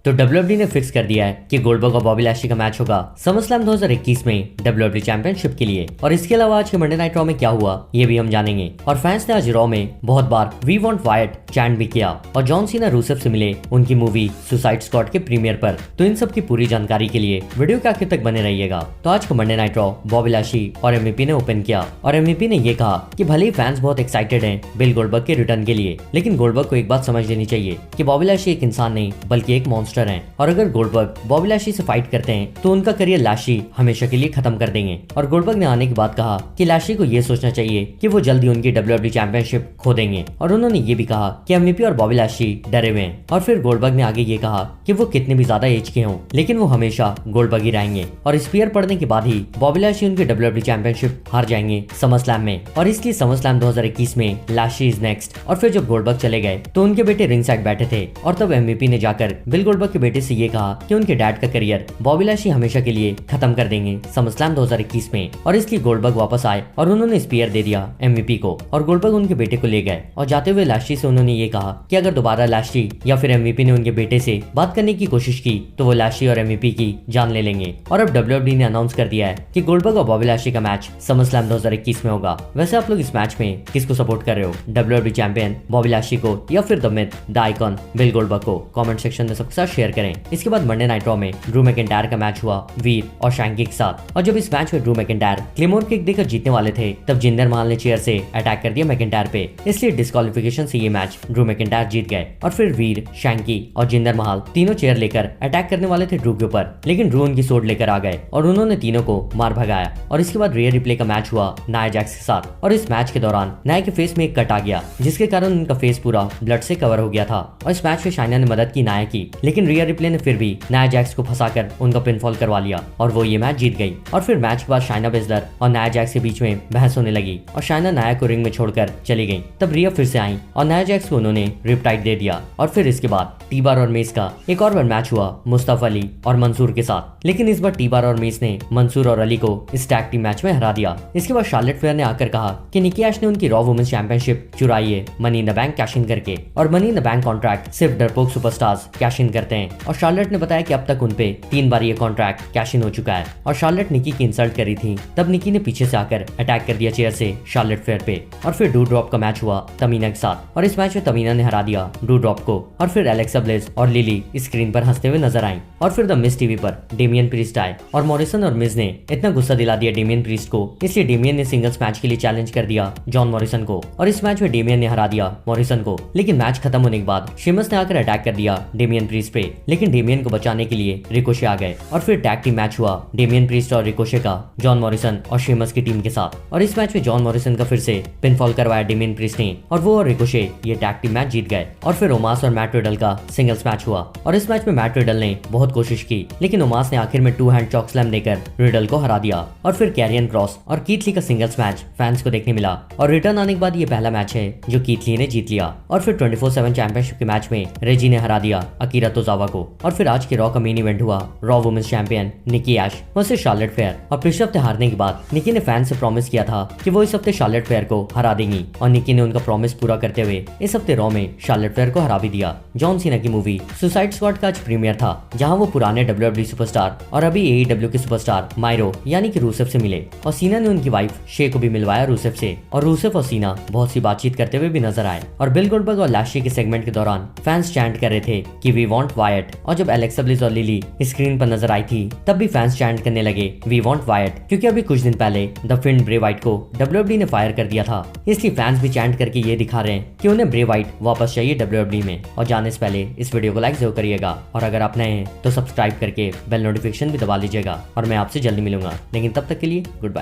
तो डब्ल्यूडब्ल्यूई ने फिक्स कर दिया है कि गोल्डबर्ग और बॉबी लैशली का मैच होगा समरस्लैम 2021 में डब्ल्यूडब्ल्यूई चैंपियनशिप के लिए। और इसके अलावा आज के मंडे नाइट रॉ में क्या हुआ ये भी हम जानेंगे। और फैंस ने आज रॉ में बहुत बार वी वांट वायट चैंट भी किया और जॉन सीना रूसेफ से मिले उनकी मूवी सुसाइड स्क्वाड के प्रीमियर पर। तो इन सब की पूरी जानकारी के लिए वीडियो के आखिर तक बने रहिएगा। तो आज का Monday night raw Bobby Lashley और एमवीपी ने ओपन किया और एमवीपी ने ये कहा कि भले ही फैंस बहुत एक्साइटेड हैं बिल गोल्डबर्ग के रिटर्न के लिए, लेकिन गोल्डबर्ग को एक बात समझ लेनी चाहिए कि बॉबी लैशली एक इंसान नहीं बल्कि एक मॉन्स्टर हैं। और अगर गोल्डबर्ग बॉबी लैशली से फाइट करते हैं तो उनका करियर लैशली हमेशा के लिए खत्म कर देंगे। और गोल्डबर्ग ने आने के बाद कहा कि लैशली को ये सोचना चाहिए कि वो जल्दी उनकी डब्ल्यूडब्ल्यूई चैंपियनशिप खो देंगे। और उन्होंने ये भी कहा कि एमवीपी और बॉबी लैशली डरे हुए हैं। और फिर गोल्डबर्ग ने आगे ये कहा कि वो कितने भी ज्यादा एज के हों लेकिन वो हमेशा गोल्डबर्ग ही रहेंगे। और स्पीयर पड़ने के बाद ही बॉबी लैशली उनकी डब्ल्यूडब्ल्यूई चैंपियनशिप हार जाएंगे समरस्लैम में। और इसलिए समरस्लैम 2021 में लैशली इज नेक्स्ट। और फिर जब गोल्डबर्ग चले गए तो उनके बेटे रिंग साइड बैठे थे और तब एमवीपी ने जाकर बिल गोल्डबर्ग के बेटे से ये कहा कि उनके डैड का करियर बॉबी लैशली हमेशा के लिए खत्म कर देंगे समरस्लैम 2021 में। और इसलिए गोल्डबर्ग वापस आए और उन्होंने स्पीयर दे दिया एमवीपी को और गोल्डबर्ग उनके बेटे को ले गए। और जाते हुए लैशली से उन्होंने ये कहा कि अगर दोबारा लैशली या फिर एमवीपी ने उनके बेटे से बात करने की कोशिश की तो वो लैशली और एमवीपी की जान ले लेंगे। और अब डब्ल्यूडब्ल्यूई ने अनाउंस कर दिया है कि गोल्डबर्ग और बॉबी लैशली का मैच समरस्लैम 2021 में होगा। वैसे आप लोग इस मैच में किसको सपोर्ट कर रहे हो, डब्ल्यूडब्ल्यूई चैंपियन बॉबी लैशली को या फिर the myth the icon bill Goldberg को? कमेंट सेक्शन में सबके साथ शेयर करें। इसके बाद मंडे नाइट रॉ में ड्रू मैकिंटायर का मैच हुआ वीर और शैंकी के साथ। और जब इस मैच में ड्रू मैकिंटायर क्लेमोर किक देकर जीतने वाले थे तब जिंदर महल ने चेयर से अटैक कर दिया मैकिंटायर पे, इसलिए डिस्क्वालिफिकेशन से ये मैच ड्रू मैकिंटायर जीत गए। और फिर वीर, शैंकी और जिंदर महल तीनों चेयर लेकर अटैक करने वाले थे ड्रू के ऊपर, लेकिन ड्रू उनकी सोड लेकर आ गए और उन्होंने तीनों को मार भगाया। और इसके बाद रियर रिप्ले का मैच हुआ नाया जैक्स के साथ। और इस मैच के दौरान नाया के फेस में एक कट आ गया जिसके कारण उनका फेस पूरा ब्लड से कवर हो गया था। और इस मैच में शाइना ने मदद की नाया की, लेकिन रियर रिप्ले ने फिर भी नाया जैक्स को फंसाकर उनका पिनफॉल करवा लिया और वो ये मैच जीत गई। और फिर मैच के बाद शाइना बेजलर और नाया जैक्स के बीच में बहस होने लगी और शाइना नाया को रिंग में छोड़कर चली गई। तब रिया फिर से आई और नाया जैक्स को उन्होंने रिपटाइट दे दिया। और फिर इसके बाद टी-बार और मेस का एक और बार मैच हुआ मुस्तफा अली और मंसूर के साथ, लेकिन इस बार टी-बार और मेस ने मंसूर और अली को इस टैग टीम मैच में हरा दिया। इसके बाद शार्लेट फेयर ने आकर कहा कि निकी ऐश ने उनकी रॉ वुमेन्स चैंपियनशिप चुराई है money in the bank cash in करके, और money in the bank contract सिर्फ डरपोक सुपरस्टार्स कैश इन करते हैं। और शार्लेट ने बताया कि अब तक उनपे 3 बार ये कॉन्ट्रैक्ट कैश इन हो चुका है। और शार्लेट निकी की इंसल्ट करी थी, तब निकी ने पीछे से आकर अटैक कर दिया चेयर से शार्लेट फेयर पे। और फिर डू ड्रॉप का मैच हुआ तमीना के साथ और इस मैच में तमीना ने हरा दिया डू ड्रॉप को। और फिर एलेक्सा ब्लेज और लिली स्क्रीन पर हंसते हुए नजर आई। और फिर द मिस टीवी पर डेमियन प्रीस्ट आए और मॉरिसन और मिज ने इतना गुस्सा दिला दिया डेमियन प्रीस्ट को, इसलिए डेमियन ने सिंगल्स मैच के लिए चैलेंज कर दिया जॉन मॉरिसन को। और इस मैच में डेमियन ने हरा दिया मॉरिसन को, लेकिन मैच खत्म होने के बाद शेमस ने आकर अटैक कर दिया डेमियन प्रीस्ट पे, लेकिन डेमियन को बचाने के लिए रिकोशे आ गए। और फिर टैग टीम मैच हुआ डेमियन प्रीस्ट और रिकोशे का जॉन मॉरिसन और शेमस की टीम के साथ। और इस मैच में जॉन मॉरिसन का फिर से पिनफॉल करवाया डेमियन प्रीस्ट ने और वो और रिकोशे ये टैग टीम मैच जीत गए। और फिर ओमास और मैट रिडल का सिंगल्स मैच हुआ और इस मैच में मैट रिडल ने बहुत कोशिश की, लेकिन ओमास ने आखिर में 2 हैंड चॉक स्लैम देकर रिडल को हरा दिया। और फिर कैरियन क्रॉस और कीथ ली का सिंगल्स मैच फैंस को देखने मिला और रिटर्न आने के बाद ये पहला मैच है जो कीथ ली ने जीत लिया। और फिर 24/7 चैंपियनशिप के मैच में रेजी ने हरा दिया अकीरा तोजावा को। और फिर आज के रॉ का मेन इवेंट हुआ रॉ वुमेन्स चैंपियन निकी ऐश वर्सेस शार्लेट फेयर। और पिछले हफ्ते हारने के बाद निकी ने फैंस से प्रॉमिस किया था कि वो इस हफ्ते शार्लेट फेयर को हरा देंगी और निकी ने उनका प्रॉमिस पूरा करते हुए इस हफ्ते रॉ में शार्लेट फेयर को हरा भी दिया। जॉन सीना की मूवी सुसाइड स्क्वाड का आज प्रीमियर था जहां वो पुराने डब्ल्यूडब्ल्यूई सुपरस्टार और अभी एईडब्ल्यू के सुपरस्टार मायरो यानी कि रूसेफ से मिले और सीना ने उनकी वाइफ शे को भी मिलवाया रूसेफ से। और रूसेफ और सीना बहुत सी बातचीत करते हुए भी नजर आए। और बिल गोल्डबर्ग और लैशली के सेगमेंट के दौरान फैंस चैंट कर रहे थे कि वी वांट वायट। और जब एलेक्सा ब्लिस और लिली स्क्रीन पर नजर आई थी तब भी फैंस चैंट करने लगे वी वांट वायट, क्योंकि अभी कुछ दिन पहले द फिन ब्रे वाइट को डब्ल्यूडब्ल्यूई ने फायर कर दिया था, इसलिए फैंस भी चैंट करके ये दिखा रहे हैं कि उन्हें ब्रे वाइट वापस चाहिए डब्ल्यूडब्ल्यूई में। और जाने से पहले इस वीडियो को लाइक जरूर करिएगा और अगर आप नए हैं तो सब्सक्राइब करके बेल नोटिफिकेशन भी दबा लीजिएगा और मैं आपसे जल्दी मिलूंगा, लेकिन तब तक के लिए गुड बाय।